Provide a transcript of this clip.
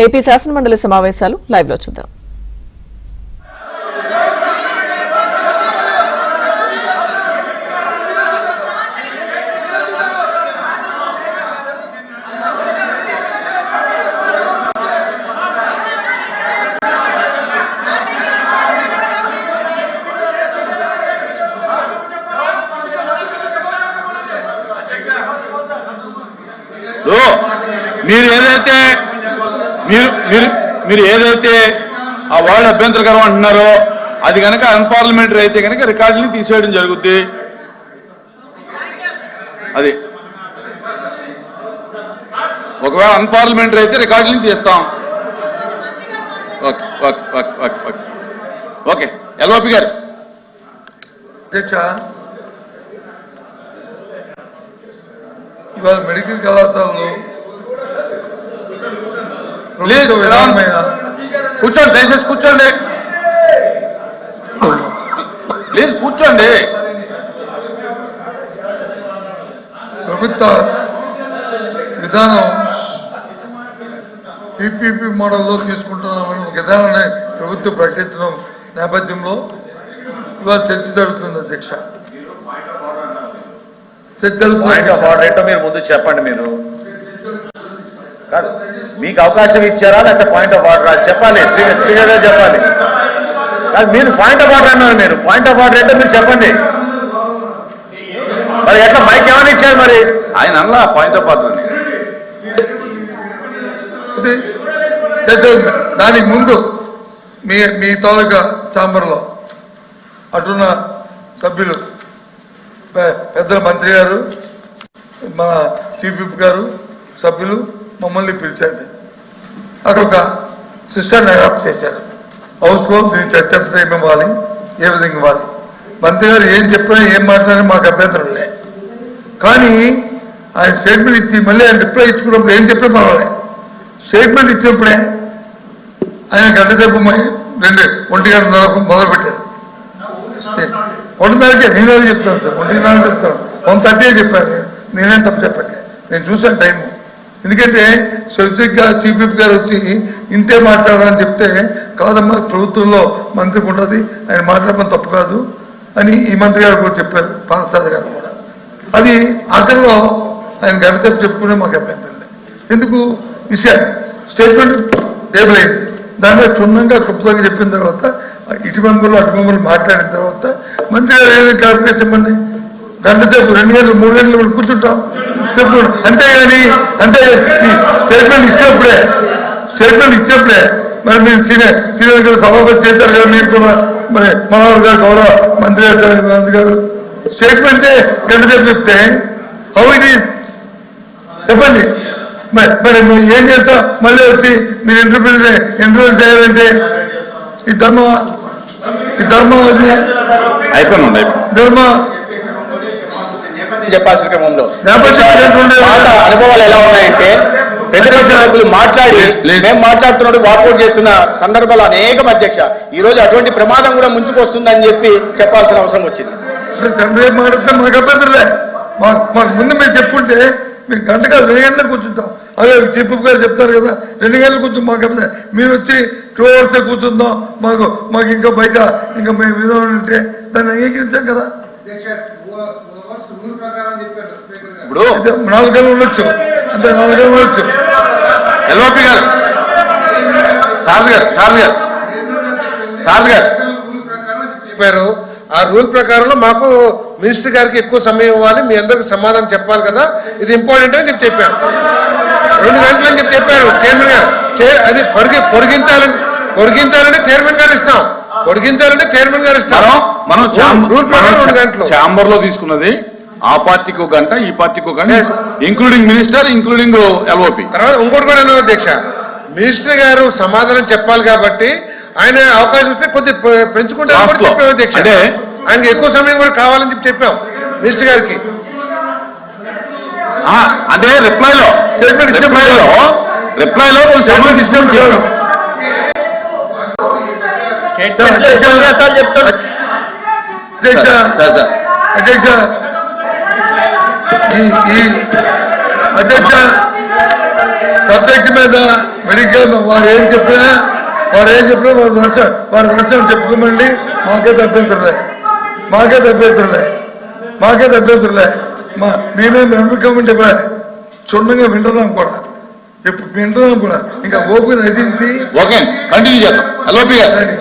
AP శాసనమండలి సమావేశాలు live లో చూద్దాం. మీరు ఏదైతే ఆ వాళ్ళు అభ్యంతరకరం అంటున్నారో అది కనుక అన్పార్లమెంటరీ అయితే కనుక రికార్డుని తీసేయడం జరుగుద్ది. అది ఒకవేళ అన్పార్లమెంటరీ అయితే రికార్డుని తీస్తాం. Okay okay okay okay okay okay LOP గారు. అధ్యక్ష, ఇవాళ మెడికల్ కళాశాలలో కూర్చోండి, దయచేసి కూర్చోండి, ప్లీజ్ కూర్చోండి. ప్రభుత్వ విధానం పీపీపీ మోడల్లో తీసుకుంటున్నామని ఒక విధానాన్ని ప్రభుత్వం ప్రకటించడం నేపథ్యంలో ఇవాళ చర్చ జరుగుతుంది. అధ్యక్ష, మీరు ముందు చెప్పండి. మీరు కాదు, మీకు అవకాశం ఇచ్చారా లేకపోతే పాయింట్ ఆఫ్ ఆర్డర్ చెప్పాలి, క్లియర్గా చెప్పాలి. మీరు పాయింట్ ఆఫ్ ఆర్డర్ అన్నారు. మీరు పాయింట్ ఆఫ్ ఆర్డర్ అంటే మీరు చెప్పండి. మరి ఎట్లా మైక్ ఏమైనా ఇచ్చారు? మరి ఆయన అలా పాయింట్ ఆఫ్ ఆర్డర్ దానికి ముందు మీ తాలూకా ఛాంబర్లో అటున్న సభ్యులు పెద్దల మంత్రి గారు, మన చీఫ్ విప్ గారు, సభ్యులు మమ్మల్ని పిలిచారు. అక్కడ ఒక సిస్టర్ని అడాప్ట్ చేశారు. హౌస్లో దీని చర్చ ఏమివ్వాలి, ఏ విధంగా ఇవ్వాలి. మంత్రి గారు ఏం చెప్పినా ఏం మాట్లాడినా మాకు అభ్యంతరం లే. కానీ ఆయన స్టేట్మెంట్ ఇచ్చి మళ్ళీ ఆయన రిప్లై ఇచ్చుకున్నప్పుడు ఏం చెప్పినా పర్వాలే. స్టేట్మెంట్ ఇచ్చినప్పుడే ఆయన గంట సేపు 1:30 మొదలుపెట్టారు. 1:30కే నేనే చెప్తాను సార్, 1:30 చెప్తాను, 1:30 చెప్పాను. నేనేం తప్పు చెప్పండి, నేను చూసాను టైము. ఎందుకంటే స్పెసిఫిక్ గా చీఫ్ విప్ గారు వచ్చి ఇంతే మాట్లాడాలని చెప్తే కాదమ్మా ప్రభుత్వంలో మంత్రికి ఉండదు, ఆయన మాట్లాడడం తప్పు కాదు అని ఈ మంత్రి గారు కూడా చెప్పారు, పార్థసారథి గారు కూడా. అది ఆఖరిలో ఆయన గంటసేపు చెప్పుకునే మాకు అభ్యంతరం లేదు. ఎందుకు విషయాన్ని స్టేట్మెంట్ టేబుల్ అయింది, దానిలో క్షుణ్ణంగా క్లుప్తంగా చెప్పిన తర్వాత ఇటు మెంబర్లు అటు మెంబర్లు మాట్లాడిన తర్వాత మంత్రి గారు ఏదైనా క్లారిఫికేషన్ ఇవ్వండి. గంటసేపు 2 గంటలు 3 గంటలు కూడా కూర్చుంటాం చెప్పు. అంతేగాని అంటే స్టేట్మెంట్ ఇచ్చినప్పుడే మరి మీరు సీనియర్ గారు సభాపతి చేశారు కదా, మీరు కూడా మరి మనోహర్ గారు గౌరవ మంత్రి గారు స్టేట్మెంటే గంటసేపు చెప్తే హౌ ఇట్ ఈజ్ చెప్పండి. మరి ఏం చేస్తాం? మళ్ళీ వచ్చి మీరు ఇంటర్వ్యూ చేయాలంటే ఈ ధర్మం అది అయిపోయింది. ధర్మ చెప్పాల్సిన క్రమంలో అనుభవాలు ఎలా ఉన్నాయంటే ప్రతిపక్ష నాయకులు మాట్లాడి మేము మాట్లాడుతున్నాడు వాకౌట్ చేస్తున్న సందర్భాలు అనేకం. అధ్యక్ష, ఈ రోజు అటువంటి ప్రమాదం కూడా ముంచుకొస్తుందని చెప్పి చెప్పాల్సిన అవసరం వచ్చింది. మాట్లాడితే మాకు అభ్యంతరలే. మాకు ముందు మీరు చెప్పుంటే మీరు గంట కాదు 2 గంటలకు కూర్చుంటాం. అదే చీఫ్ గారు చెప్తారు కదా 2 గంటలు కూర్చుంటాం. మాకు అభ్యంతరం. మీరు వచ్చి 2 hours కూర్చుందాం, మాకు ఇంకా బయట ఇంకా మేము విధానం ఉంటే దాన్ని అంగీకరించాం కదా. ఇప్పుడు 4 గంటలు ఉండొచ్చు, అంతే 4 గంటలు ఉండొచ్చు. ఎల్ఓపి గారు, సారథి గారు చెప్పారు. ఆ రూల్ ప్రకారంలో మాకు మినిస్టర్ గారికి ఎక్కువ సమయం ఇవ్వాలి, మీ అందరికి సమాధానం చెప్పాలి కదా, ఇది ఇంపార్టెంట్ అని చెప్పారు. 2 గంటలు అని చెప్పారు చైర్మన్ గారు. అది పొడిగించాలంటే చైర్మన్ గారు ఇస్తాం, పొడిగించాలంటే చైర్మన్ గారు ఇస్తాం. మనం రూల్ ప్రకారం 2 గంటలు ఛాంబర్ లో తీసుకున్నది. ఆ పార్టీకి 1 గంట, ఈ పార్టీకి 1 గంట, ఇంక్లూడింగ్ మినిస్టర్, ఇంక్లూడింగ్ ఎల్ఓపి. తర్వాత ఇంకోటి కూడా అన్నారు అధ్యక్ష, మినిస్టర్ గారు సమాధానం చెప్పాలి కాబట్టి ఆయన అవకాశం ఇస్తే కొద్ది పెంచుకుంటారు చెప్పాం అధ్యక్ష. ఆయనకి ఎక్కువ సమయం కూడా కావాలని చెప్పాం మినిస్టర్ గారికి. అదే రిప్లైలో కొంచెం సమయం తీసుకొని చెప్పాం. అధ్యక్ష సబ్జెక్ట్ మీద మెడికల్ వారు ఏం చెప్పినా వారు రాష్ట్రం చెప్పుకోమండి. మాకే అభ్యంతరులే మేమేం నమ్మకమంటే క్షుణ్ణంగా వింటున్నాం కూడా ఇంకా ఓపిక నశించి ఓకే కంటిన్యూ చేద్దాం. ఎల్ఓపి గారు